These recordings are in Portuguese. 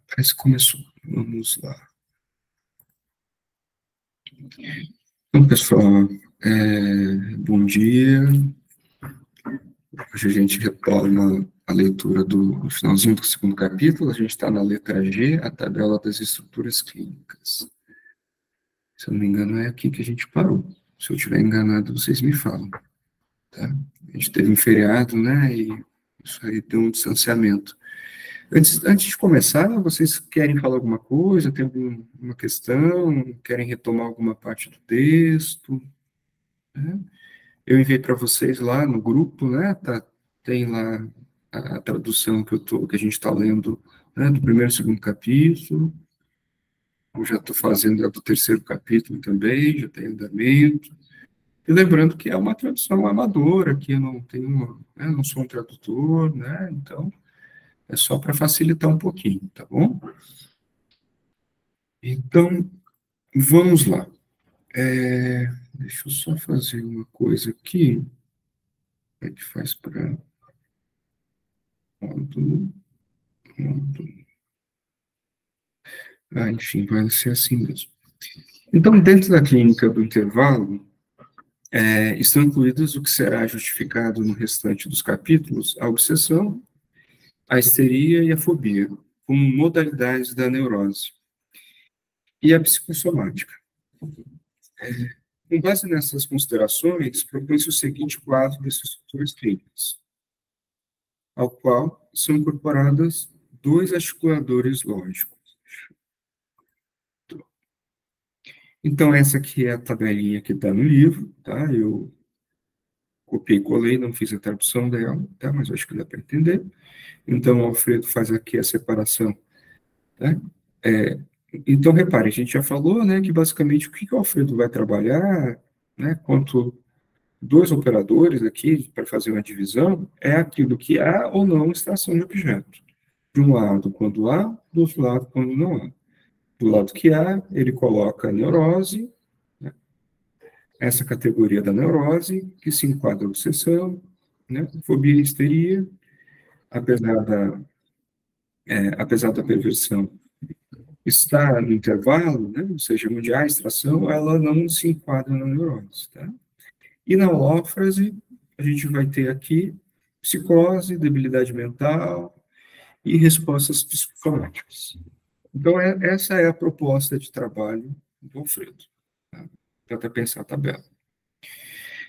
Parece que começou. Vamos lá. Então, pessoal, bom dia. Hoje a gente retoma a leitura do finalzinho do segundo capítulo. A gente está na letra G, a tabela das estruturas clínicas. Se eu não me engano, é aqui que a gente parou. Se eu estiver enganado, vocês me falam. Tá? A gente teve um feriado, né? E isso aí deu um distanciamento. Antes de começar, vocês querem falar alguma coisa? Tem alguma questão? Querem retomar alguma parte do texto? Né? Eu enviei para vocês lá no grupo, né? Tem lá a tradução que a gente está lendo, né, do primeiro e segundo capítulo. Eu já estou fazendo a do terceiro capítulo também, já tem andamento. E lembrando que é uma tradução amadora, que eu não tenho, né, não sou um tradutor, né? Então, é só para facilitar um pouquinho, tá bom? Então, vamos lá. Deixa eu só fazer uma coisa aqui. Como é que faz para módulo, módulo? Enfim, vai ser assim mesmo. Então, dentro da clínica do intervalo, estão incluídos o que será justificado no restante dos capítulos, a obsessão, a histeria e a fobia, como modalidades da neurose, e a psicossomática. Com base nessas considerações, propõe-se o seguinte quadro de estruturas clínicas, ao qual são incorporadas dois articuladores lógicos. Então, essa aqui é a tabelinha que está no livro, tá? Eu copiei e colei, não fiz a tradução dela, tá? Mas acho que dá para entender. Então, o Alfredo faz aqui a separação, tá? Então, repare, a gente já falou, né, que basicamente o que o Alfredo vai trabalhar, né, quanto dois operadores aqui para fazer uma divisão, é aquilo que há ou não extração de objeto. De um lado, quando há, do outro lado, quando não há. Do lado que há, ele coloca a neurose, né, essa categoria da neurose, que se enquadra a obsessão, né, fobia e histeria, apesar da perversão estar no intervalo, né, ou seja, onde há extração, ela não se enquadra na neurose. Tá? E na holófrase, a gente vai ter aqui psicose, debilidade mental e respostas psicossomáticas. Então, essa é a proposta de trabalho do Alfredo. Tá? Tenta pensar a tabela.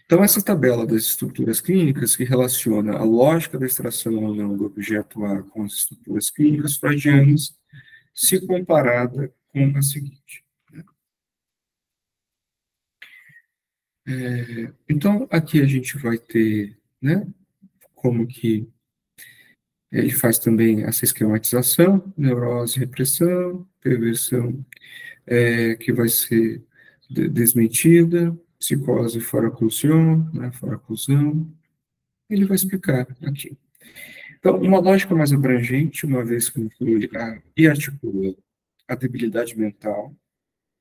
Então, essa tabela das estruturas clínicas, que relaciona a lógica da extração ou não do objeto A com as estruturas clínicas freudianas, se comparada com a seguinte. Então, aqui a gente vai ter, né, como que ele faz também essa esquematização, neurose, repressão, perversão, que vai ser desmentida, psicose fora oclusão, né, fora oclusão. Ele vai explicar aqui. Então, uma lógica mais abrangente, uma vez que inclui e articula a debilidade mental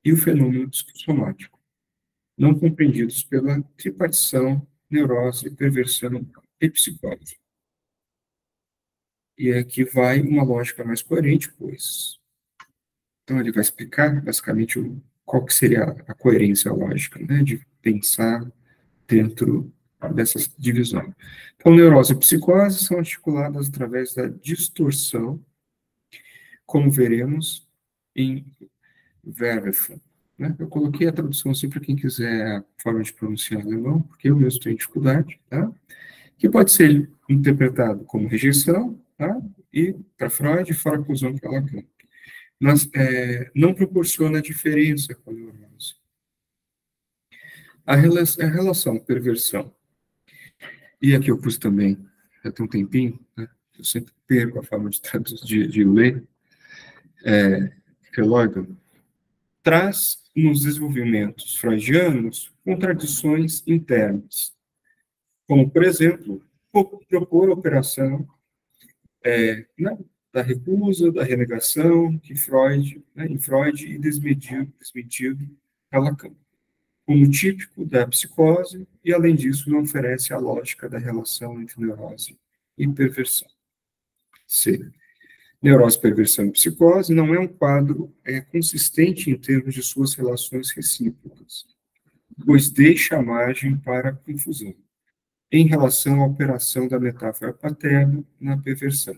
e o fenômeno psicossomático, não compreendidos pela tripartição, neurose, perversão e psicose. E aqui vai uma lógica mais coerente, pois. Então, ele vai explicar, basicamente, qual que seria a coerência lógica, né, de pensar dentro dessa divisão. Então, neurose e psicose são articuladas através da distorção, como veremos em Verweffer. Né? Eu coloquei a tradução assim para quem quiser a forma de pronunciar alemão, porque eu mesmo tenho dificuldade, tá? Que pode ser interpretado como rejeição, tá? E, para Freud, fora oclusão para Lacan. Mas não proporciona diferença com a neurose. A relação perversão, e aqui eu pus também, já tem um tempinho, né? Eu sempre perco a forma de ler, Freud, traz nos desenvolvimentos freudianos contradições internas, como, por exemplo, propor a operação né, da recusa, da renegação, que Freud, né, em Freud, e desmentido a Lacan, como típico da psicose, e, além disso, não oferece a lógica da relação entre neurose e perversão. C. Neurose, perversão e psicose não é um quadro consistente em termos de suas relações recíprocas, pois deixa margem para confusão em relação à operação da metáfora paterna na perversão.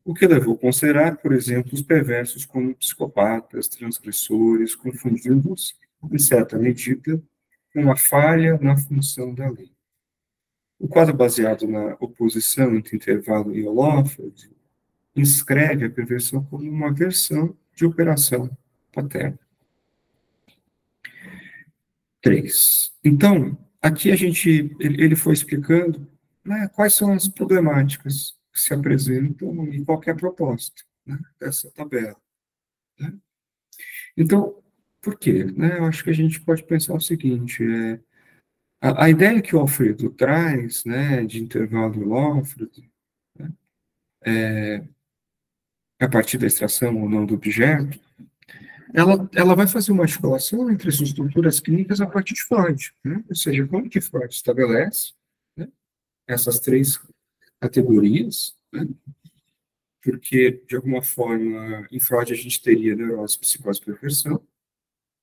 O que levou a considerar, por exemplo, os perversos como psicopatas, transgressores, confundidos, em certa medida, com a falha na função da lei. O quadro baseado na oposição entre intervalo e holófrode inscreve a perversão como uma versão de operação paterna. 3. Então, aqui ele foi explicando, né, quais são as problemáticas que se apresentam em qualquer proposta, né, dessa tabela. Né? Então, por quê? Né? Eu acho que a gente pode pensar o seguinte, a ideia que o Alfredo traz, né, de intervalo e holófrode, né, a partir da extração ou não do objeto, ela vai fazer uma articulação entre as estruturas clínicas a partir de Freud, né? Ou seja, como que Freud estabelece, né, essas três categorias, né? Porque, de alguma forma, em Freud a gente teria neurose, psicose e perversão,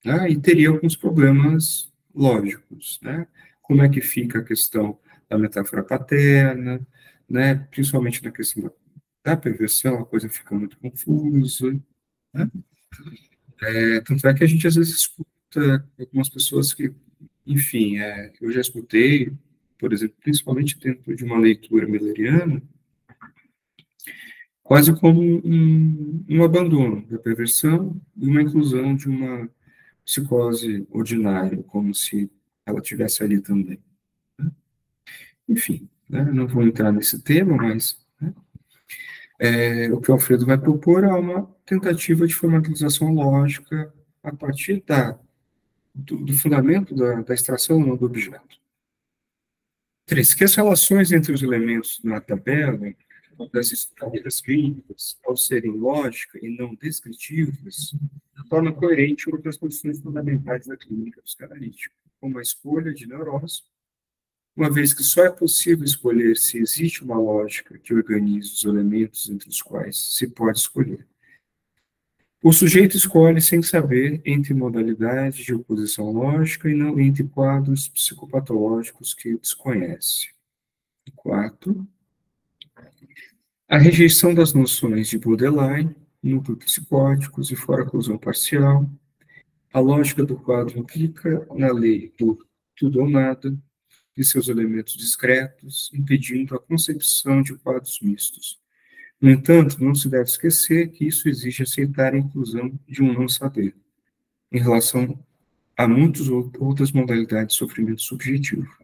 né? E teria alguns problemas lógicos, né? Como é que fica a questão da metáfora paterna, né? Principalmente na questão da perversão, a coisa fica muito confusa, né? Tanto é que a gente às vezes escuta algumas pessoas que, enfim, eu já escutei, por exemplo, principalmente dentro de uma leitura milleriana, quase como um abandono da perversão e uma inclusão de uma psicose ordinária, como se ela tivesse ali também. Né? Enfim, né, não vou entrar nesse tema, mas né, o que o Alfredo vai propor é uma tentativa de formalização lógica a partir do fundamento da extração do objeto. 3. Que as relações entre os elementos na tabela das estruturas clínicas, ao serem lógicas e não descritivas, torna coerente outras condições fundamentais da clínica psicanalítica, como a escolha de neurose, uma vez que só é possível escolher se existe uma lógica que organize os elementos entre os quais se pode escolher. O sujeito escolhe sem saber entre modalidades de oposição lógica e não entre quadros psicopatológicos que desconhece. 4. A rejeição das noções de borderline, núcleo psicóticos e fora-oclusão parcial. A lógica do quadro implica na lei do tudo ou nada e seus elementos discretos, impedindo a concepção de quadros mistos. No entanto, não se deve esquecer que isso exige aceitar a inclusão de um não saber, em relação a muitas outras modalidades de sofrimento subjetivo.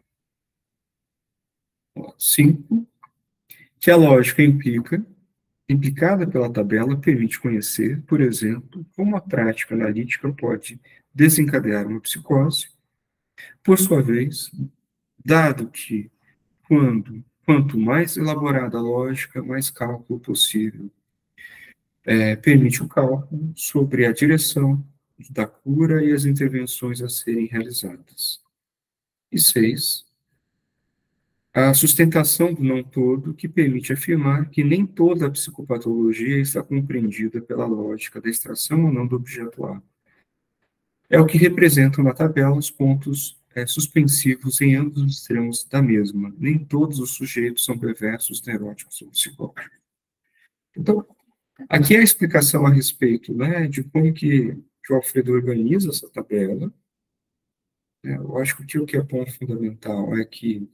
5. Que a lógica implicada pela tabela permite conhecer, por exemplo, como a prática analítica pode desencadear uma psicose, por sua vez, dado que, quanto mais elaborada a lógica, mais cálculo possível. Permite o cálculo sobre a direção da cura e as intervenções a serem realizadas. E 6. A sustentação do não todo, que permite afirmar que nem toda a psicopatologia está compreendida pela lógica da extração ou não do objeto A. É o que representam na tabela os pontos suspensivos em ambos os extremos da mesma. Nem todos os sujeitos são perversos, neuróticos ou psicóticos. Então, aqui é a explicação a respeito, né, de como que o Alfredo organiza essa tabela. Eu acho que o que é ponto fundamental é que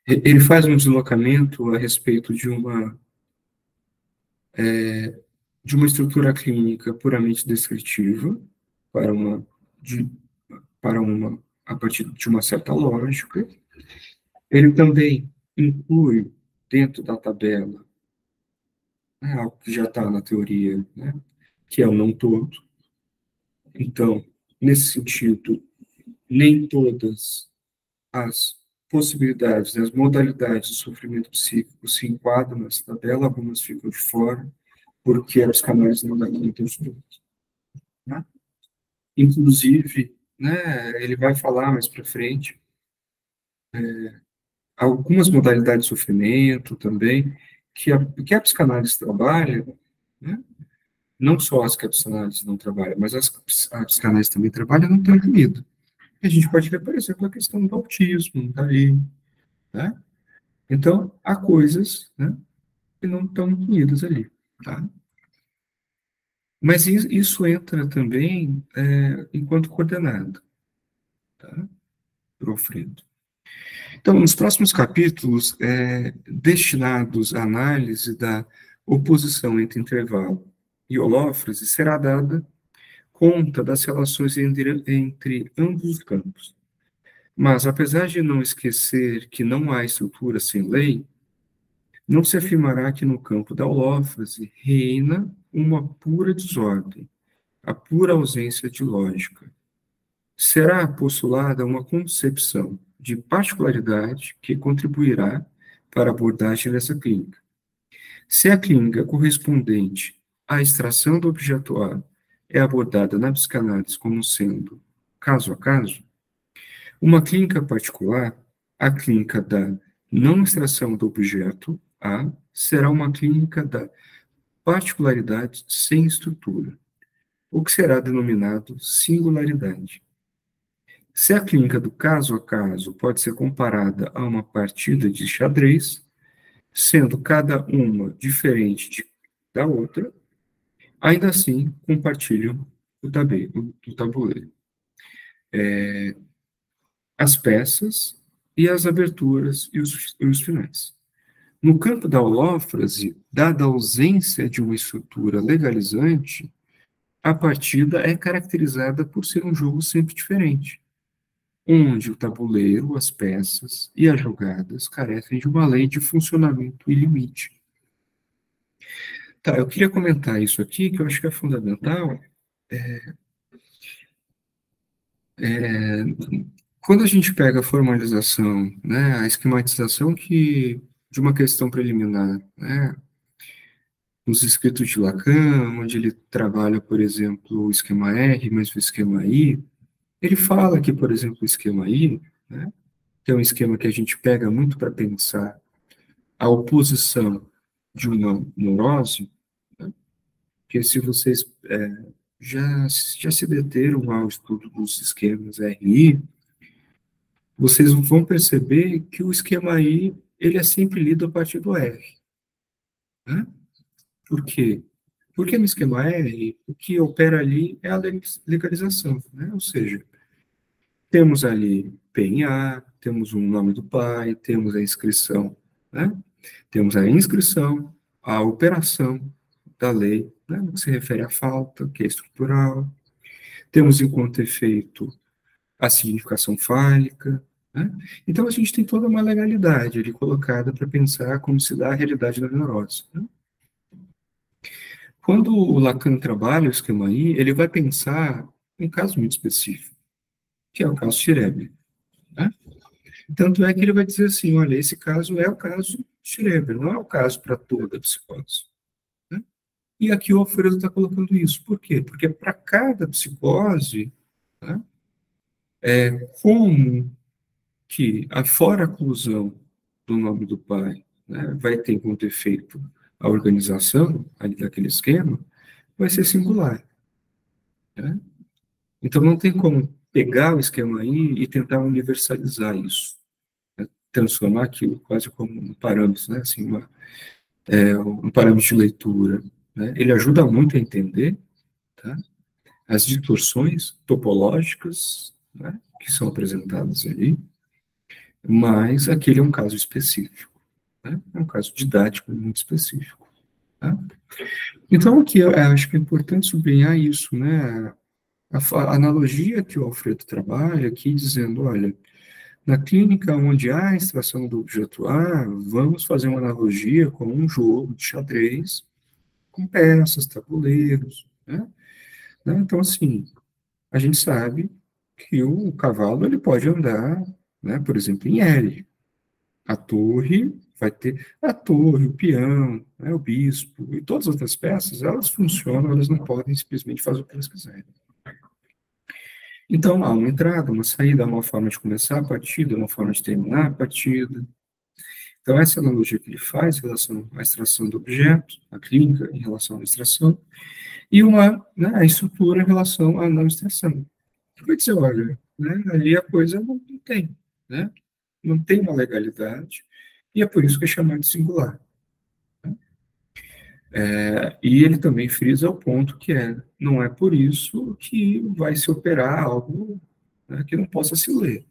ele faz um deslocamento a respeito de uma estrutura clínica puramente descritiva para a partir de uma certa lógica. Ele também inclui dentro da tabela, né, algo que já está na teoria, né, que é o não todo. Então, nesse sentido, nem todas as possibilidades, as modalidades de sofrimento psíquico se enquadram nessa tabela, algumas ficam de fora, porque a psicanálise não dá conta dos todos. Né? Inclusive, né, ele vai falar mais para frente, algumas modalidades de sofrimento também, que a psicanálise trabalha, né? Não só as que a psicanálise não trabalha, mas a psicanálise também trabalha, não está incluída. A gente pode ver, por exemplo, a questão do autismo, não está aí, né? Então, há coisas, né, que não estão incluídas ali, tá? Mas isso entra também enquanto coordenado, tá? Por Alfredo. Então, nos próximos capítulos, destinados à análise da oposição entre intervalo e holófrase, será dada conta das relações entre ambos os campos. Mas, apesar de não esquecer que não há estrutura sem lei, não se afirmará que no campo da holófrase reina uma pura desordem, a pura ausência de lógica. Será postulada uma concepção de particularidade que contribuirá para a abordagem dessa clínica. Se a clínica correspondente à extração do objeto A é abordada na psicanálise como sendo caso a caso, uma clínica particular, a clínica da não extração do objeto A, será uma clínica da particularidade sem estrutura, o que será denominado singularidade. Se a clínica do caso a caso pode ser comparada a uma partida de xadrez, sendo cada uma diferente da outra, ainda assim compartilham o tabuleiro. As peças e as aberturas e os finais. No campo da holófrase, dada a ausência de uma estrutura legalizante, a partida é caracterizada por ser um jogo sempre diferente, onde o tabuleiro, as peças e as jogadas carecem de uma lei de funcionamento e limite. Tá, eu queria comentar isso aqui, que eu acho que é fundamental. Quando a gente pega a formalização, né, a esquematização de uma questão preliminar, né, nos escritos de Lacan, onde ele trabalha, por exemplo, o esquema R, mas o esquema I, ele fala que, por exemplo, o esquema I, né, que é um esquema que a gente pega muito para pensar a oposição de uma neurose, né, que se vocês já se deteram ao estudo dos esquemas RI, vocês vão perceber que o esquema I, ele é sempre lido a partir do R. Né? Por quê? Porque no esquema R, o que opera ali é a legalização, né? Ou seja, temos ali P em A, temos o nome do pai, temos a inscrição, né? Temos a inscrição, a operação da lei, né? No que se refere à falta, que é estrutural. Temos, enquanto efeito, a significação fálica, né? Então, a gente tem toda uma legalidade ali colocada para pensar como se dá a realidade da neurose. Né? Quando o Lacan trabalha o esquema I, ele vai pensar um caso muito específico, que é o caso Schreber. Né? Tanto é que ele vai dizer assim, olha, esse caso é o caso Schreber, não é o caso para toda a psicose. Né? E aqui o Alfredo está colocando isso. Por quê? Porque para cada psicose, né, como que, fora a oclusão do nome do pai, né, vai ter como defeito a organização ali daquele esquema, vai ser singular. Né? Então, não tem como pegar o esquema aí e tentar universalizar isso, né? Transformar aquilo quase como um parâmetro, né? Assim, um parâmetro de leitura. Né? Ele ajuda muito a entender, tá, as distorções topológicas, né, que são apresentadas ali, mas aquele é um caso específico. Né? É um caso didático muito específico. Tá? Então, aqui eu acho que é importante sublinhar isso, né? A analogia que o Alfredo trabalha aqui, dizendo, olha, na clínica onde há a extração do objeto A, vamos fazer uma analogia com um jogo de xadrez, com peças, tabuleiros, né? Então, assim, a gente sabe que o cavalo ele pode andar, né, por exemplo, em L. A torre vai ter a torre, o peão, né, o bispo e todas as outras peças, elas funcionam, elas não podem simplesmente fazer o que elas quiserem. Então, há uma entrada, uma saída, uma forma de começar a partida, uma forma de terminar a partida. Então, essa é a analogia que ele faz em relação à extração do objeto, a clínica em relação à extração, e a estrutura em relação à não extração. Como é que você olha? Né? Ali a coisa não tem, né? Não tem uma legalidade, e é por isso que é chamado de singular. E ele também frisa o ponto que não é por isso que vai se operar algo, né, que não possa se ler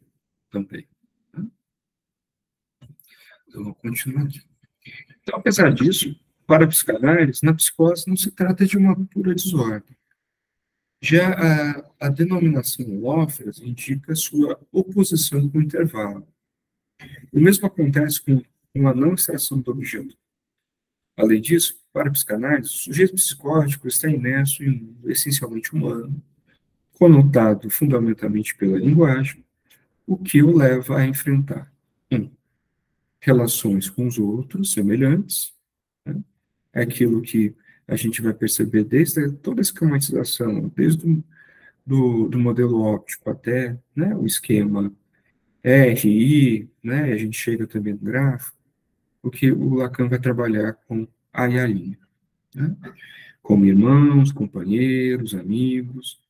também. Né? Então, vou continuar aqui. Então, apesar disso, para a psicanálise, na psicose não se trata de uma pura desordem. Já a denominação holófrase indica sua oposição com o intervalo. O mesmo acontece com a não extração do objeto. Além disso, para a psicanálise, o sujeito psicótico está imerso em um mundo essencialmente humano, conotado fundamentalmente pela linguagem, o que o leva a enfrentar 1. Relações com os outros semelhantes, né? É aquilo que a gente vai perceber desde toda a esquematização, desde do modelo óptico até, né, o esquema RI, né, a gente chega também no gráfico, porque o Lacan vai trabalhar com a e a linha, né, como irmãos, companheiros, amigos.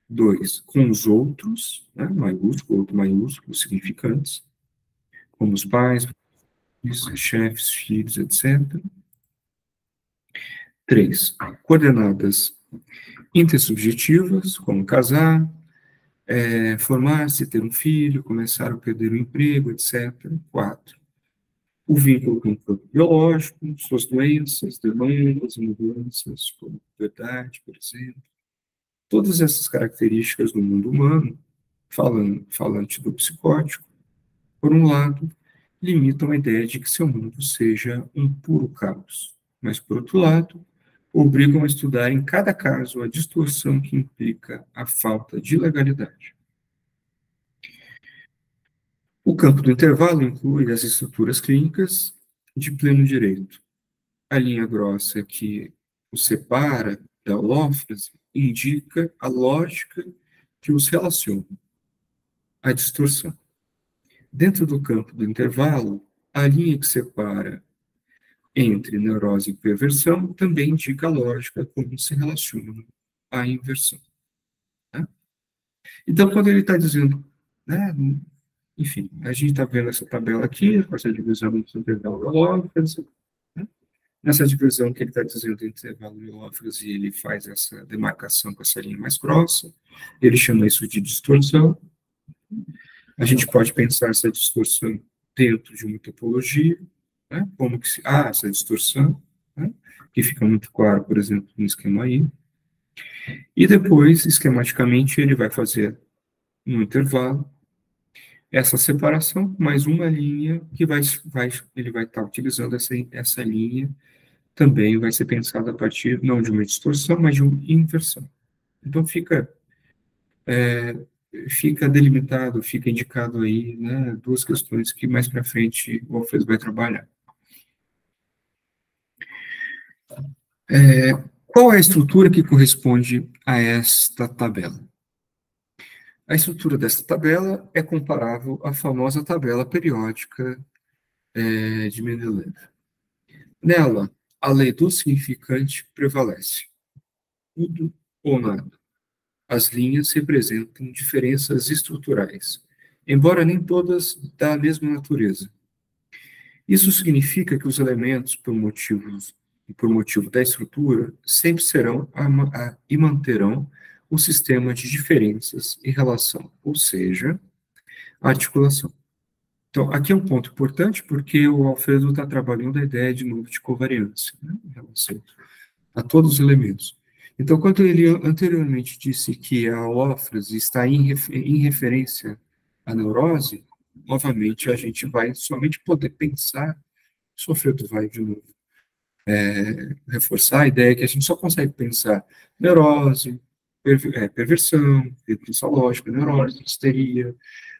2, com os outros, né, maiúsculo, outro maiúsculo, significantes, como os pais, chefes, filhos, etc. 3, coordenadas intersubjetivas, como casar, formar-se, ter um filho, começar a perder o emprego, etc. 4, o vínculo com o corpo biológico, suas doenças, demandas, mudanças, como puberdade, por exemplo. Todas essas características do mundo humano, falante do psicótico, por um lado, limitam a ideia de que seu mundo seja um puro caos, mas, por outro lado, obrigam a estudar em cada caso a distorção que implica a falta de legalidade. O campo do intervalo inclui as estruturas clínicas de pleno direito. A linha grossa que o separa da holófrase indica a lógica que os relaciona, a distorção. Dentro do campo do intervalo, a linha que separa entre neurose e perversão também indica a lógica como se relaciona à inversão. Né? Então, quando ele está dizendo, né, enfim, a gente está vendo essa tabela aqui, com essa divisão entre intervalo e holófrase, né? Nessa divisão que ele está dizendo entre intervalo e holófrase, ele faz essa demarcação com essa linha mais grossa, ele chama isso de distorção. A gente pode pensar essa distorção dentro de uma topologia, né? Como que essa distorção, né? Que fica muito claro, por exemplo, no esquema aí. E depois, esquematicamente, ele vai fazer no intervalo essa separação, mais uma linha que ele vai estar utilizando essa linha, também vai ser pensada a partir, não de uma distorção, mas de uma inversão. Então, fica delimitado, fica indicado aí, né, duas questões que mais para frente o Alfredo vai trabalhar. Qual é a estrutura que corresponde a esta tabela? A estrutura desta tabela é comparável à famosa tabela periódica de Mendeleev. Nela, a lei do significante prevalece. Tudo ou nada. As linhas representam diferenças estruturais, embora nem todas da mesma natureza. Isso significa que os elementos, por motivo da estrutura, sempre serão e manterão o sistema de diferenças em relação, ou seja, a articulação. Então, aqui é um ponto importante, porque o Alfredo está trabalhando a ideia, de novo, de covariância, né, em relação a todos os elementos. Então, quando ele anteriormente disse que a holófrase está em referência à neurose, novamente, a gente vai somente poder pensar, o Alfredo vai de novo reforçar a ideia que a gente só consegue pensar neurose, perversão, repulsa lógica, neurose, histeria,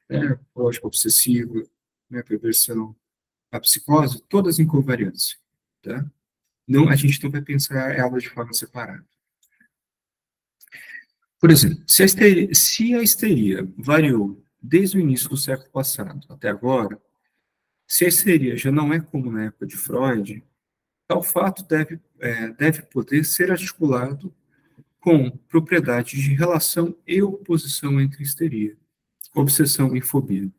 né, lógica obsessiva, né, perversão, a psicose, todas em covariância. Tá? Não, a gente não vai pensar elas de forma separada. Por exemplo, se a histeria variou desde o início do século passado até agora, Se a histeria já não é como na época de Freud, tal fato deve poder ser articulado com propriedades de relação e oposição entre histeria, obsessão e fobia.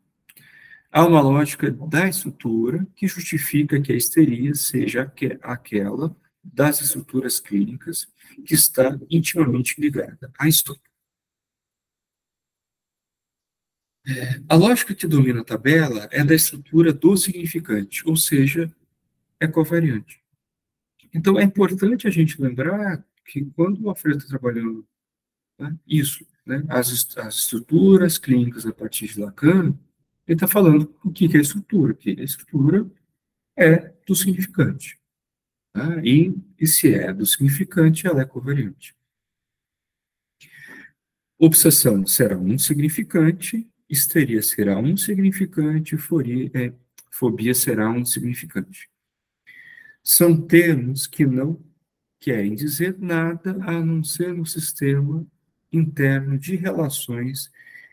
Há uma lógica da estrutura que justifica que a histeria seja aquela das estruturas clínicas que está intimamente ligada à história. A lógica que domina a tabela é da estrutura do significante, ou seja, é covariante. Então, é importante a gente lembrar que quando o Alfredo está trabalhando, né, isso, né, as estruturas clínicas a partir de Lacan, ele está falando o que é a estrutura, que a estrutura é do significante. Tá? E se é do significante, ela é covariante. Obsessão será um significante, histeria será um significante, fobia será um significante. São termos que não querem dizer nada a não ser um sistema interno de relações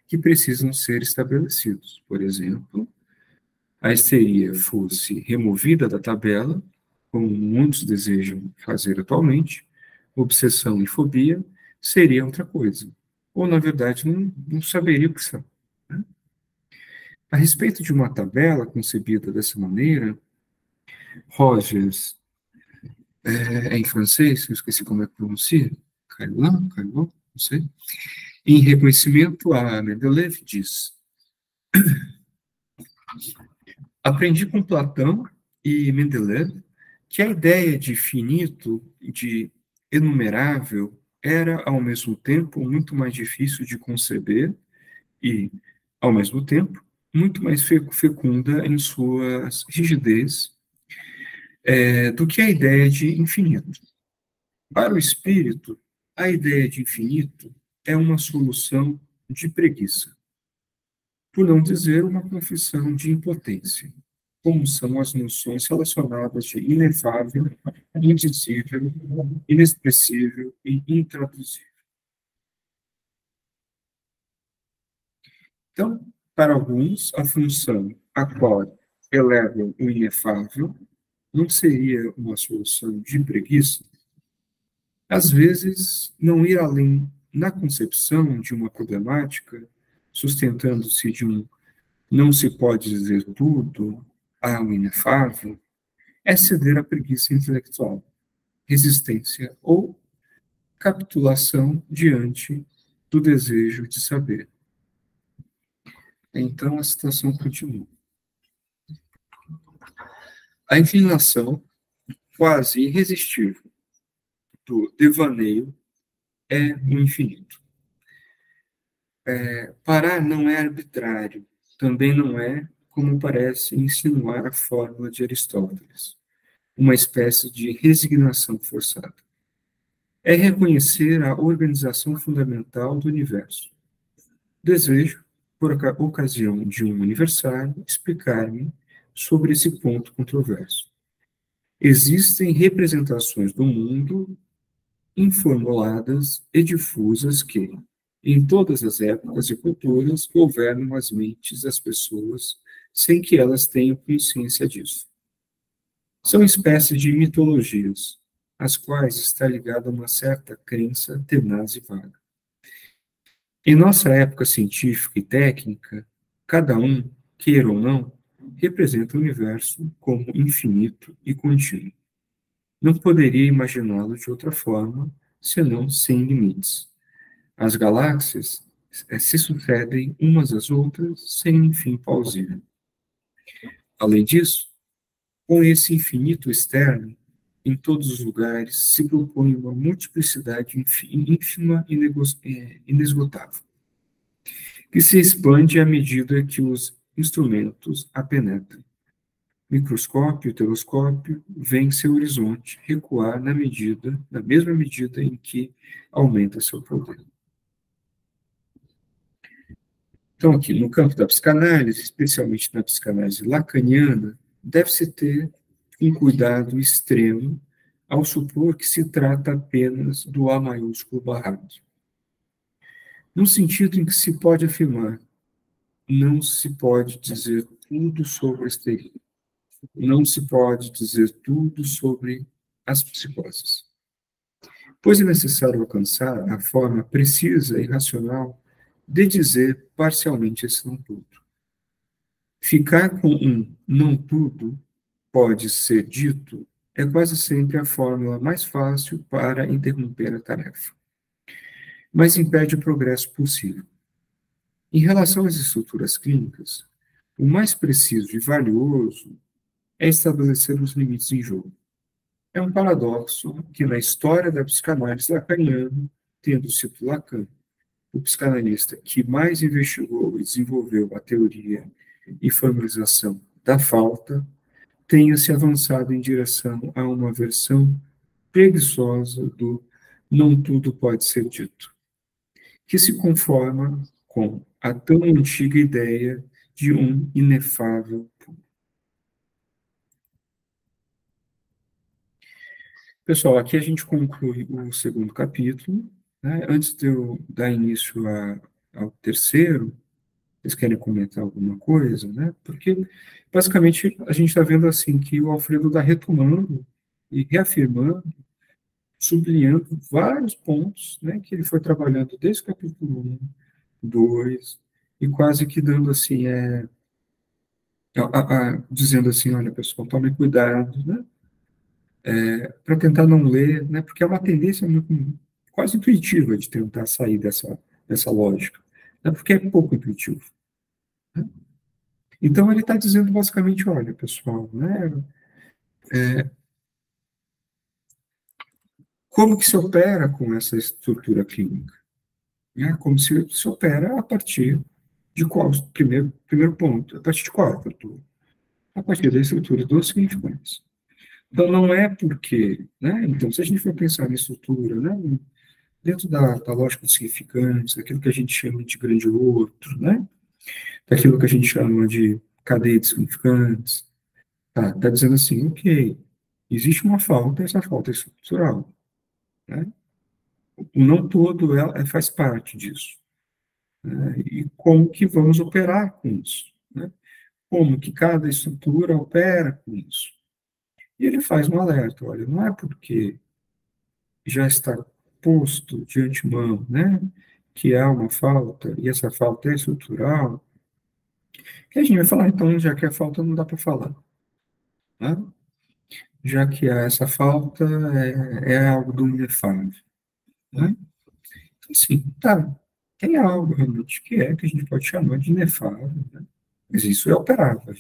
que precisam ser estabelecidos. Por exemplo, a histeria fosse removida da tabela, como muitos desejam fazer atualmente, obsessão e fobia seria outra coisa. Ou, na verdade, não saberia o que são. Né? A respeito de uma tabela concebida dessa maneira, Rogers, em francês, eu esqueci como é que pronuncia, Caillan, não sei, em reconhecimento a Mendeleev, diz: aprendi com Platão e Mendeleev que a ideia de finito, de enumerável, era, ao mesmo tempo, muito mais difícil de conceber e, ao mesmo tempo, muito mais fecunda em sua rigidez do que a ideia de infinito. Para o espírito, a ideia de infinito é uma solução de preguiça, por não dizer uma confissão de impotência, como são as noções relacionadas de inefável, indizível, inexpressível e intraduzível. Então, para alguns, a função a qual elevam o inefável não seria uma solução de preguiça? Às vezes, não ir além na concepção de uma problemática, sustentando-se de um não se pode dizer tudo ao inefável, é ceder à preguiça intelectual, resistência ou capitulação diante do desejo de saber. Então, a citação continua. A inclinação quase irresistível do devaneio é o infinito. Parar não é arbitrário, também não é, como parece insinuar a fórmula de Aristóteles, uma espécie de resignação forçada. É reconhecer a organização fundamental do universo. Desejo, por ocasião de um aniversário, explicar-me sobre esse ponto controverso. Existem representações do mundo informuladas e difusas que, em todas as épocas e culturas, governam as mentes das pessoas sem que elas tenham consciência disso. São espécies de mitologias, às quais está ligada uma certa crença tenaz e vaga. Em nossa época científica e técnica, cada um, queira ou não, representa o universo como infinito e contínuo. Não poderia imaginá-lo de outra forma, senão sem limites. As galáxias se sucedem umas às outras sem fim plausível. Além disso, com esse infinito externo, em todos os lugares se propõe uma multiplicidade ínfima e inesgotável, que se expande à medida que os instrumentos a penetram. Microscópio e telescópio veem seu horizonte recuar na mesma medida em que aumenta seu poder. Então, aqui, no campo da psicanálise, especialmente na psicanálise lacaniana, deve-se ter um cuidado extremo ao supor que se trata apenas do A maiúsculo barrado. No sentido em que se pode afirmar, não se pode dizer tudo sobre a histeria. não se pode dizer tudo sobre as psicoses, pois é necessário alcançar a forma precisa e racional de dizer parcialmente esse não tudo. Ficar com um não tudo pode ser dito é quase sempre a fórmula mais fácil para interromper a tarefa, mas impede o progresso possível. Em relação às estruturas clínicas, o mais preciso e valioso é estabelecer os limites em jogo. É um paradoxo que na história da psicanálise lacaniana, tendo sido Lacan o psicanalista que mais investigou e desenvolveu a teoria e formalização da falta, tenha se avançado em direção a uma versão preguiçosa do não tudo pode ser dito, que se conforma com a tão antiga ideia de um inefável. Pessoal, aqui a gente conclui o segundo capítulo, né? Antes de eu dar início ao terceiro, vocês querem comentar alguma coisa, né? Porque, basicamente, a gente está vendo assim que o Alfredo está retomando e reafirmando, sublinhando vários pontos, né, que ele foi trabalhando desde o capítulo 1, 2, e quase que dando assim, dizendo assim, olha, pessoal, tomem cuidado, né? Para tentar não ler, né? Porque é uma tendência muito, quase intuitiva de tentar sair dessa lógica, né? Porque é pouco intuitivo. Né? Então, ele está dizendo basicamente, olha, pessoal, né? Como que se opera com essa estrutura clínica? Né? Como se opera a partir de qual? Primeiro ponto, a partir de qual estrutura? A partir da estrutura dos significantes. Então, não é porque, né? Então, se a gente for pensar na estrutura, né? Dentro da lógica dos significantes, daquilo que a gente chama de grande outro, né? Daquilo que a gente chama de cadeia de significantes, tá dizendo assim, ok, existe uma falta, essa falta é estrutural, né? O não todo faz parte disso, né? E como que vamos operar com isso, né? Como que cada estrutura opera com isso. E ele faz um alerta, olha, não é porque já está posto de antemão, né, que há uma falta, e essa falta é estrutural, que a gente vai falar, então, já que a falta não dá para falar, né? Já que há essa falta, é algo do inefável, né? Então, assim, tá, tem algo realmente que a gente pode chamar de inefável, né? Mas isso é operável,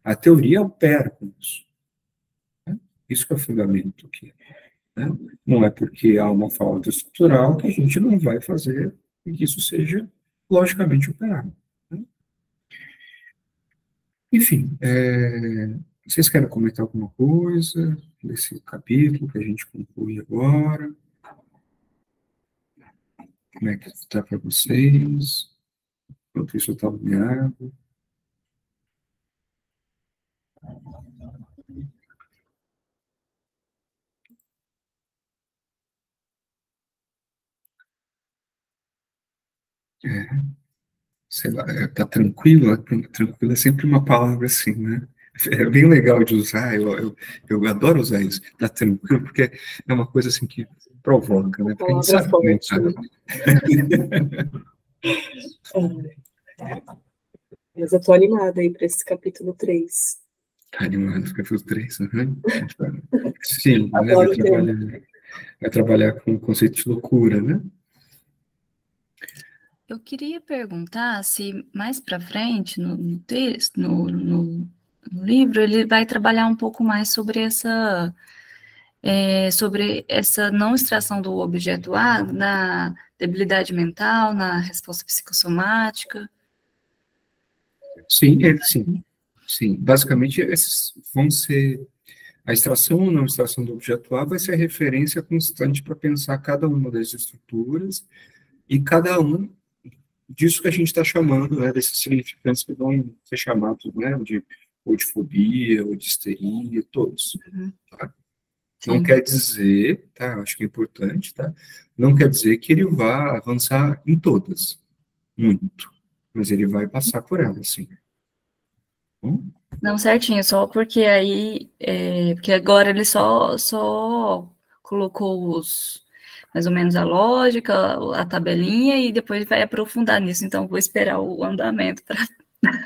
a teoria opera com isso, né? Isso que é o fundamento aqui, né? Não é porque há uma falta estrutural que a gente não vai fazer com que isso seja logicamente operado, né? Enfim, vocês querem comentar alguma coisa desse capítulo que a gente conclui agora? Como é que está para vocês? Enquanto isso, eu estava me água. Sei lá, tá tranquilo? Tranquilo é sempre uma palavra assim, né? É bem legal de usar, eu adoro usar isso. Tá tranquilo, porque é uma coisa assim que provoca, né? Porque a gente Palavra sabe como forte, tá. né? Mas eu tô animada aí para esse capítulo 3. Tá animado, capítulo 3, uhum. Sim, né? Adoro o tema. Vai trabalhar com o conceito de loucura, né? Eu queria perguntar se mais para frente, no texto, no livro, ele vai trabalhar um pouco mais sobre essa não extração do objeto A na debilidade mental, na resposta psicossomática. Sim, sim. Sim, basicamente esses vão ser a extração ou não extração do objeto A vai ser a referência constante para pensar cada uma das estruturas e cada um disso que a gente está chamando, né, desses significantes que vão ser chamados, né, ou de fobia, ou de histeria, todos. Tá? Não quer dizer, tá, acho que é importante, tá? Não quer dizer que ele vá avançar em todas, muito, mas ele vai passar por elas, sim. Bom? Não, certinho, só porque aí, porque agora ele só colocou mais ou menos a lógica, a tabelinha, e depois vai aprofundar nisso, então vou esperar o andamento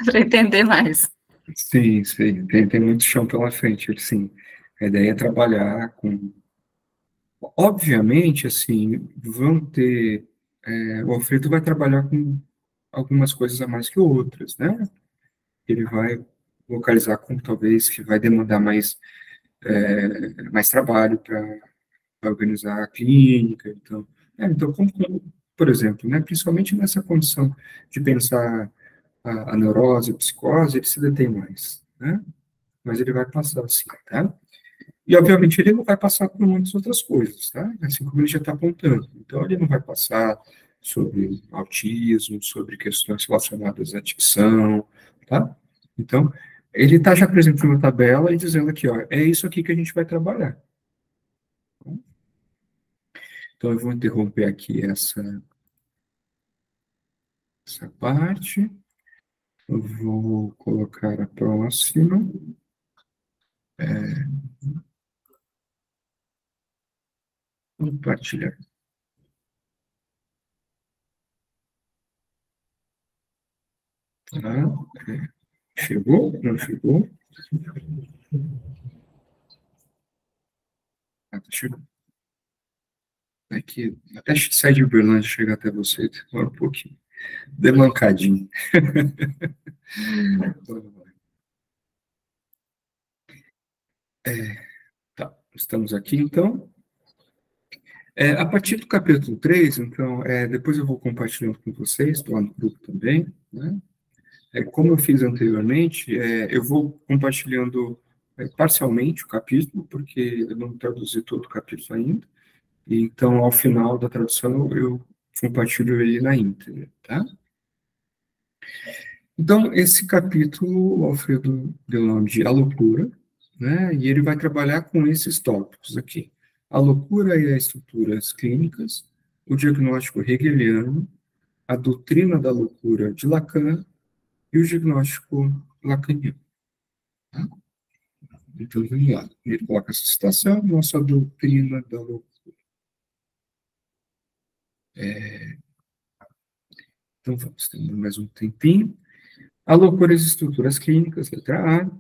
para entender mais. Sim, sim, tem muito chão pela frente, sim. A ideia é trabalhar com... Obviamente, assim, vão ter... o Alfredo vai trabalhar com algumas coisas a mais que outras, né? Ele vai localizar como talvez que vai demandar mais trabalho para organizar a clínica. Então por exemplo, né, principalmente nessa condição de pensar a neurose, a psicose, ele se detém mais, né? Mas ele vai passar assim, tá? E, obviamente, ele não vai passar por muitas outras coisas, tá? Assim como ele já está apontando. Então, ele não vai passar sobre autismo, sobre questões relacionadas à dicção, tá? Então, ele está já apresentando uma tabela e dizendo aqui, ó, é isso aqui que a gente vai trabalhar. Então, eu vou interromper aqui essa parte. Eu vou colocar a próxima. Compartilhar. Tá? Chegou? Não chegou? Ah, tá chegando. Aqui, até sair de Uberlândia chegar até você, demora um pouquinho. Demancadinho. Tá, estamos aqui, então. A partir do capítulo 3, então, depois eu vou compartilhando com vocês, estou lá no grupo também, né? Como eu fiz anteriormente, eu vou compartilhando parcialmente o capítulo, porque eu não traduzi todo o capítulo ainda. E, então, ao final da tradução, eu compartilho ele na íntegra, tá? Então, esse capítulo, o Alfredo deu o nome de A Loucura, né? E ele vai trabalhar com esses tópicos aqui. A loucura e as estruturas clínicas, o diagnóstico hegeliano, a doutrina da loucura de Lacan e o diagnóstico lacaniano. Tá? Então, vamos lá. Ele coloca essa citação, nossa doutrina da loucura. Então, vamos, tendo mais um tempinho. A loucura e as estruturas clínicas, letra A.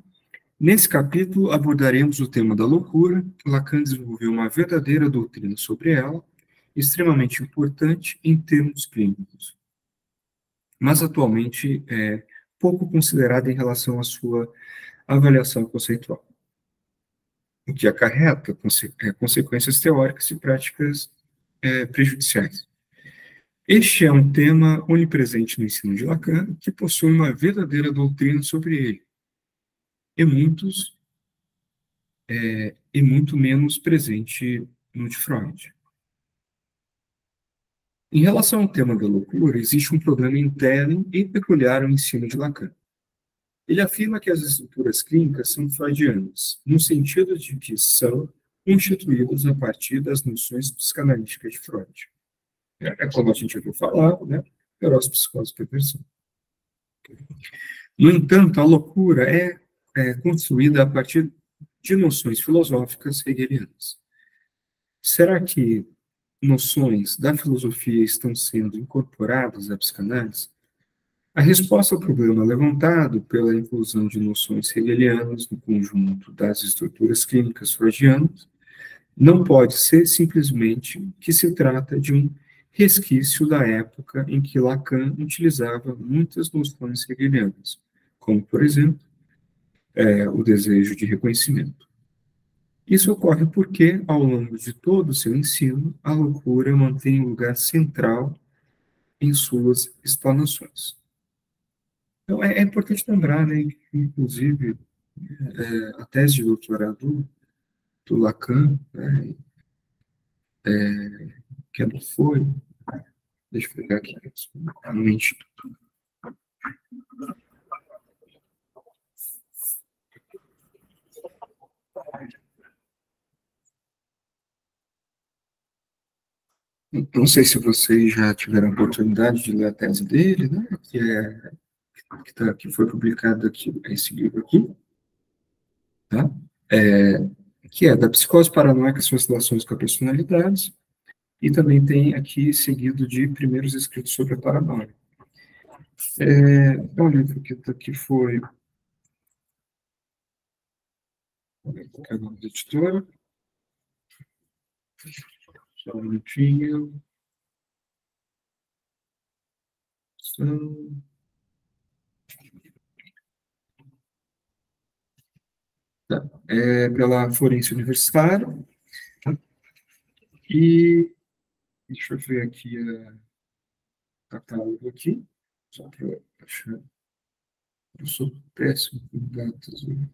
Nesse capítulo, abordaremos o tema da loucura. Lacan desenvolveu uma verdadeira doutrina sobre ela, extremamente importante em termos clínicos, mas atualmente é pouco considerada em relação à sua avaliação conceitual, o que acarreta consequências teóricas e práticas prejudiciais. Este é um tema onipresente no ensino de Lacan, que possui uma verdadeira doutrina sobre ele, e muito menos presente no de Freud. Em relação ao tema da loucura, existe um problema interno e peculiar ao ensino de Lacan. Ele afirma que as estruturas clínicas são freudianas, no sentido de que são constituídas a partir das noções psicanalíticas de Freud. Como a gente ouviu falar, né? Neurose, psicose e perversão. No entanto, a loucura é construída a partir de noções filosóficas hegelianas. Será que noções da filosofia estão sendo incorporadas à psicanálise? A resposta ao problema levantado pela inclusão de noções hegelianas no conjunto das estruturas clínicas freudianas não pode ser simplesmente que se trata de um resquício da época em que Lacan utilizava muitas noções hegelianas, como, por exemplo, o desejo de reconhecimento. Isso ocorre porque, ao longo de todo o seu ensino, a loucura mantém um lugar central em suas explanações. Então, é importante lembrar, né, que, inclusive, a tese de doutorado do Lacan, né, que ela foi, deixa eu pegar aqui, realmente, não sei se vocês já tiveram a oportunidade de ler a tese dele, né, que que foi publicado aqui, esse livro aqui, tá? Que é da psicose paranoica, suas relações com a personalidade, e também tem aqui seguido de primeiros escritos sobre a paranoia. É um livro que foi é o nome da editora. Só um minutinho. Tá. Pela Forense Universitária. E deixa eu ver aqui a catálogo aqui, só para achar. Eu sou péssimo com datas. Né?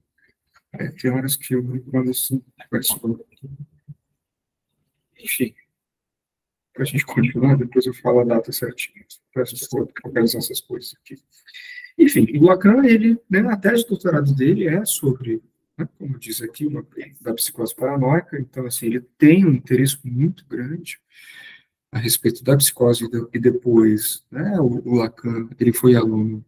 Tem horas que eu me mando assim, enfim, para a gente continuar, depois eu falo a data certinha. Peço desculpa por localizar essas coisas aqui. Enfim, o Lacan, ele, né, a tese de doutorado dele é sobre, né, como diz aqui, da psicose paranoica, então, assim, ele tem um interesse muito grande a respeito da psicose e depois, né, o Lacan, ele foi aluno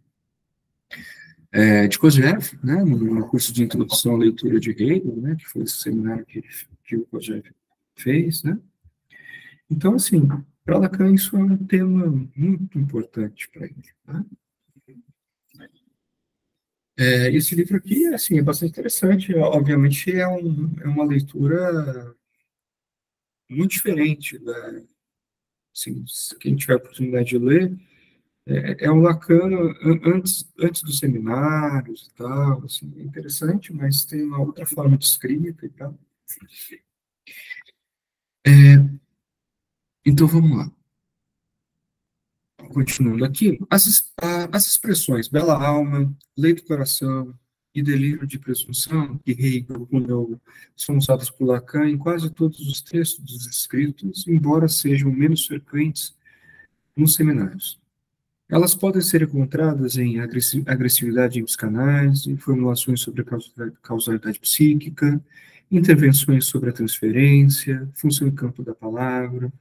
de Kojève, né, no curso de introdução à leitura de Hegel, né, que foi esse seminário que o Kojève fez, né. Então, assim, para Lacan isso é um tema muito importante para ele, né. Esse livro aqui, assim, é bastante interessante, obviamente é uma leitura muito diferente, né? Assim, se quem tiver a oportunidade de ler, um Lacan antes dos seminários e tal, assim, é interessante, mas tem uma outra forma de escrita e tal. Então, vamos lá. Continuando aqui, as expressões bela alma, lei do coração e delírio de presunção, que Hegel cunhou, são usadas por Lacan em quase todos os textos dos escritos, embora sejam menos frequentes nos seminários. Elas podem ser encontradas em agressividade em psicanálise, formulações sobre a causalidade psíquica, intervenções sobre a transferência, função em campo da palavra,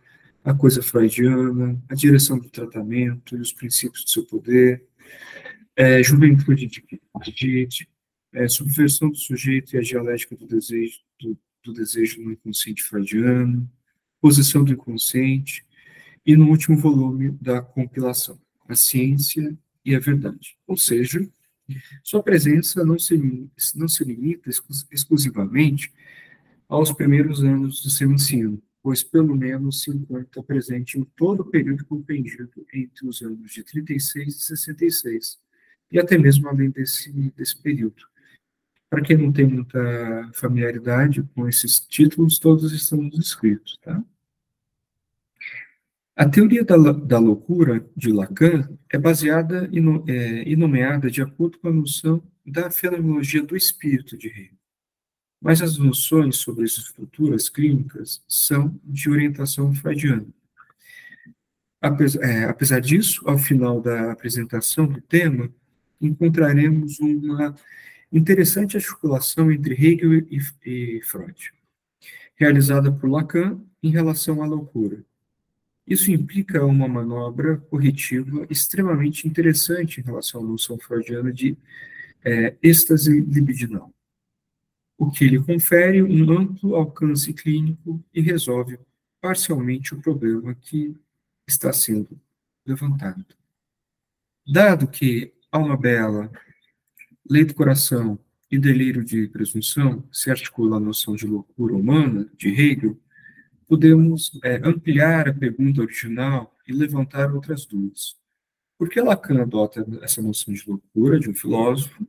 a coisa freudiana, a direção do tratamento e os princípios do seu poder, juventude subversão do sujeito e a dialética do desejo no inconsciente freudiano, posição do inconsciente, e no último volume da compilação, a ciência e a verdade. Ou seja, sua presença não se limita exclusivamente aos primeiros anos do seu ensino, pois pelo menos se encontra presente em todo o período compreendido entre os anos de 36 e 66, e até mesmo além desse período. Para quem não tem muita familiaridade com esses títulos, todos estão nos escritos, tá? A teoria da loucura de Lacan é baseada e nomeada de acordo com a noção da fenomenologia do espírito de Hegel. Mas as noções sobre as estruturas clínicas são de orientação freudiana. Apesar disso, ao final da apresentação do tema, encontraremos uma interessante articulação entre Hegel e Freud, realizada por Lacan em relação à loucura. Isso implica uma manobra corretiva extremamente interessante em relação à noção freudiana de êxtase libidinal, o que lhe confere um amplo alcance clínico e resolve parcialmente o problema que está sendo levantado. Dado que alma bela, lei do coração e delírio de presunção se articula a noção de loucura humana de Hegel, podemos ampliar a pergunta original e levantar outras dúvidas. Por que Lacan adota essa noção de loucura de um filósofo?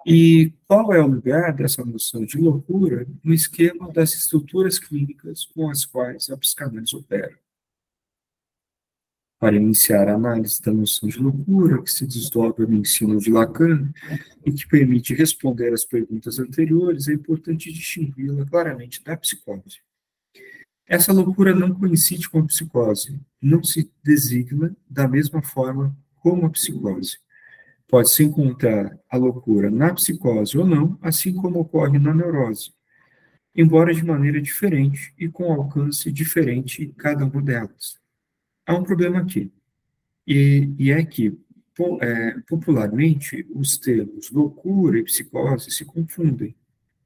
E qual é o lugar dessa noção de loucura no esquema das estruturas clínicas com as quais a psicanálise opera? Para iniciar a análise da noção de loucura, que se desdobra no ensino de Lacan e que permite responder às perguntas anteriores, é importante distingui-la claramente da psicose. Essa loucura não coincide com a psicose, não se designa da mesma forma como a psicose. Pode-se encontrar a loucura na psicose ou não, assim como ocorre na neurose, embora de maneira diferente e com alcance diferente em cada uma delas. Há um problema aqui, e é que, popularmente, os termos loucura e psicose se confundem.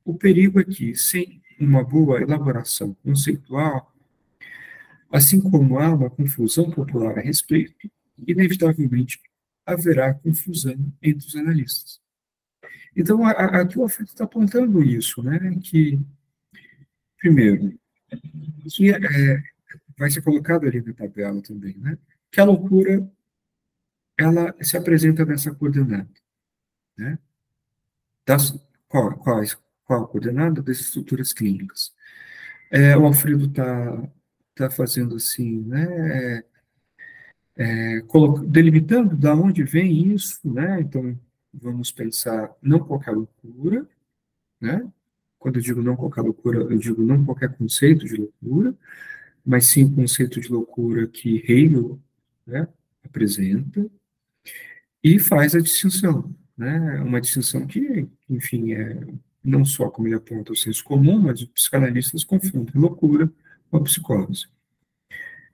O perigo é que, sem uma boa elaboração conceitual, assim como há uma confusão popular a respeito, inevitavelmente haverá confusão entre os analistas. Então, aqui o Alfredo está apontando isso, né, que, primeiro, que vai ser colocado ali na tabela também, né, que a loucura, ela se apresenta nessa coordenada, né, qual a coordenada das estruturas clínicas. O Alfredo está fazendo assim, né, delimitando da onde vem isso, né, então, vamos pensar não qualquer loucura, né, quando eu digo não qualquer loucura, eu digo não qualquer conceito de loucura, mas sim o conceito de loucura que Hegel, né, apresenta, e faz a distinção, né, uma distinção que, enfim, não só como ele aponta o senso comum, mas os psicanalistas confundem loucura com a psicose.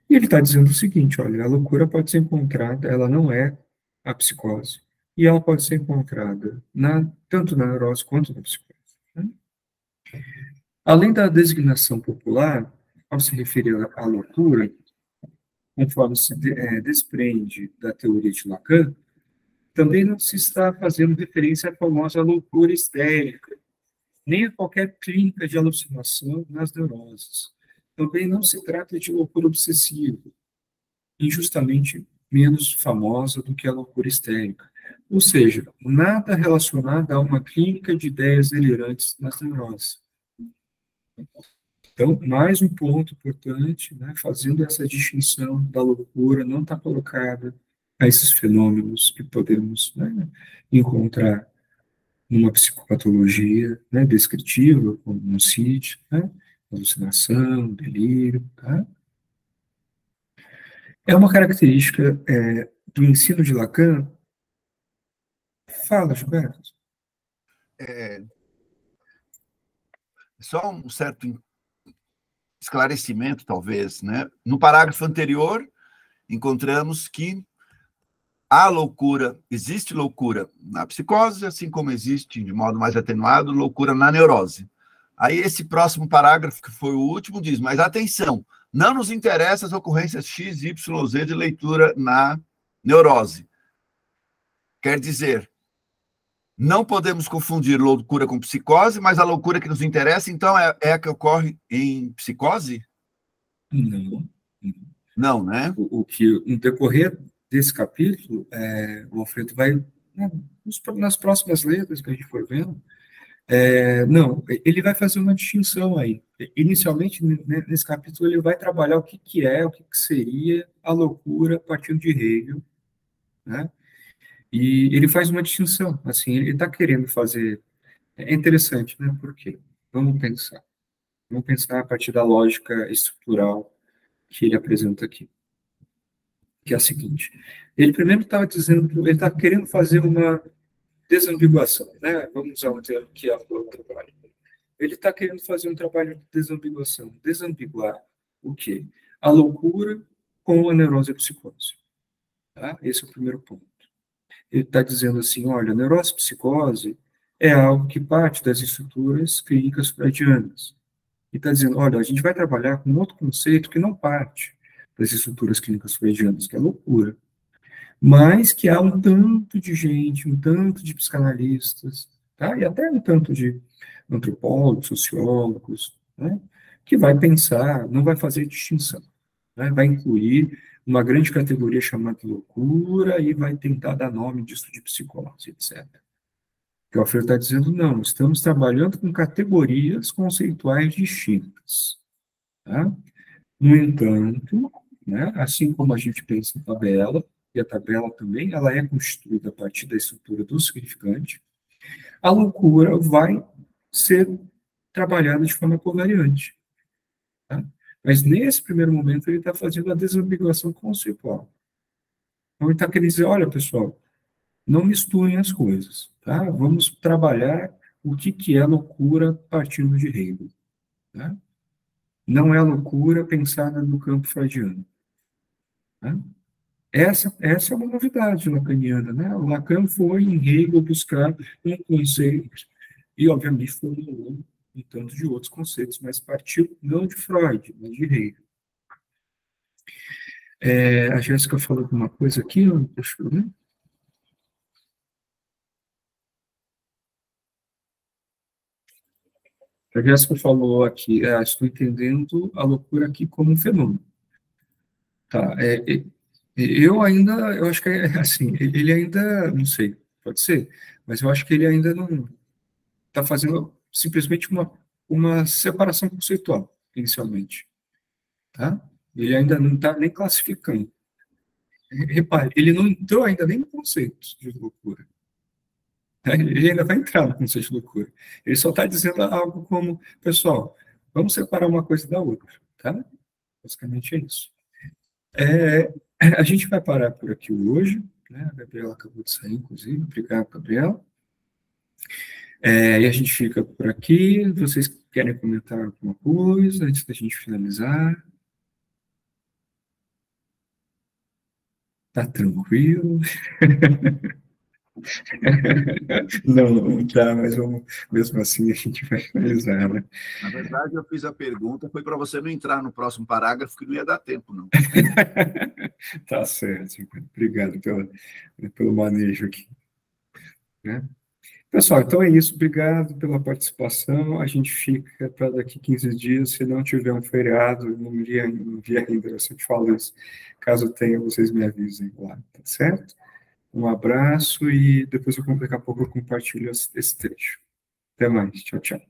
E ele está dizendo o seguinte, olha, a loucura pode ser encontrada, ela não é a psicose, e ela pode ser encontrada tanto na neurose quanto na psicose. Né? Além da designação popular, ao se referir à loucura, conforme se desprende da teoria de Lacan, também não se está fazendo referência à famosa loucura histérica, nem a qualquer clínica de alucinação nas neuroses. Também não se trata de loucura obsessiva, injustamente menos famosa do que a loucura histérica. Ou seja, nada relacionado a uma clínica de ideias delirantes nas neuroses. Então, mais um ponto importante, né, fazendo essa distinção da loucura, não está colocada a esses fenômenos que podemos, né, encontrar numa psicopatologia, né, descritiva, como um CID, né, alucinação, delírio, tá? É uma característica do ensino de Lacan. Fala, Gilberto. Só um certo esclarecimento, talvez, né? No parágrafo anterior, encontramos que há loucura, existe loucura na psicose, assim como existe, de modo mais atenuado, loucura na neurose. Aí esse próximo parágrafo, que foi o último, diz, mas atenção, não nos interessa as ocorrências X, Y, Z de leitura na neurose. Quer dizer, não podemos confundir loucura com psicose, mas a loucura que nos interessa, então, é a que ocorre em psicose? Não. Não, né? O que, no decorrer desse capítulo, o Alfredo vai, né, nas próximas letras que a gente for vendo, não, ele vai fazer uma distinção aí. Inicialmente, nesse capítulo, ele vai trabalhar o que seria a loucura a partir de Hegel, né? E ele faz uma distinção, assim, ele está querendo fazer... É interessante, né? Por quê? Vamos pensar a partir da lógica estrutural que ele apresenta aqui, que é a seguinte. Ele primeiro estava dizendo, ele está querendo fazer uma desambiguação, né? Vamos usar um termo que é o trabalho. Ele está querendo fazer um trabalho de desambiguação, desambiguar o quê? A loucura com a neurose e a psicose. Tá? Esse é o primeiro ponto. Ele está dizendo assim, olha, a neurose e psicose é algo que parte das estruturas clínicas freudianas. E está dizendo, olha, a gente vai trabalhar com outro conceito que não parte das estruturas clínicas freudianas, que é a loucura. Mas que há um tanto de gente, um tanto de psicanalistas, tá? E até um tanto de antropólogos, sociólogos, né? Que vai pensar, não vai fazer distinção, né? Vai incluir uma grande categoria chamada loucura e vai tentar dar nome disso de psicose, etc. O que o Alfredo está dizendo, não, estamos trabalhando com categorias conceituais distintas. Tá? No entanto, né, assim como a gente pensa em tabela, e a tabela também ela é constituída a partir da estrutura do significante, a loucura vai ser trabalhada de forma covariante. Tá? Mas nesse primeiro momento ele está fazendo a desambiguação conceitual. Então ele está querendo dizer, olha pessoal, não misturem as coisas, tá? Vamos trabalhar o que é loucura partindo de Hegel. Tá? Não é loucura pensada no campo freudiano. Tá? Essa é uma novidade lacaniana, né? O Lacan foi em Hegel buscar um conceito, e obviamente formulou um tanto de outros conceitos, mas partiu não de Freud, mas de Hegel. A Jéssica falou alguma coisa aqui, deixa eu ver. A Jéssica falou aqui, estou entendendo a loucura aqui como um fenômeno. Tá, eu acho que assim, ele ainda, não sei, pode ser, mas eu acho que ele ainda não está fazendo simplesmente uma separação conceitual, inicialmente, tá? Ele ainda não está nem classificando. Repare, ele não entrou ainda nem no conceito de loucura. Tá? Ele ainda vai entrar no conceito de loucura. Ele só está dizendo algo como, pessoal, vamos separar uma coisa da outra, tá? Basicamente é isso. A gente vai parar por aqui hoje, né? A Gabriela acabou de sair, inclusive. Obrigado, Gabriela. E a gente fica por aqui. Vocês querem comentar alguma coisa antes da gente finalizar? Tá tranquilo? Não tá, mas vamos, mesmo assim a gente vai finalizar, né? Na verdade, eu fiz a pergunta, foi para você não entrar no próximo parágrafo, que não ia dar tempo, não. Tá certo. Obrigado pelo manejo aqui, né? Pessoal, então é isso. Obrigado pela participação. A gente fica para daqui 15 dias. Se não tiver um feriado, não vi ainda, eu sempre falo isso. Caso tenha, vocês me avisem lá, tá certo? Um abraço e depois, daqui a pouco, eu compartilho esse trecho. Até mais. Tchau, tchau.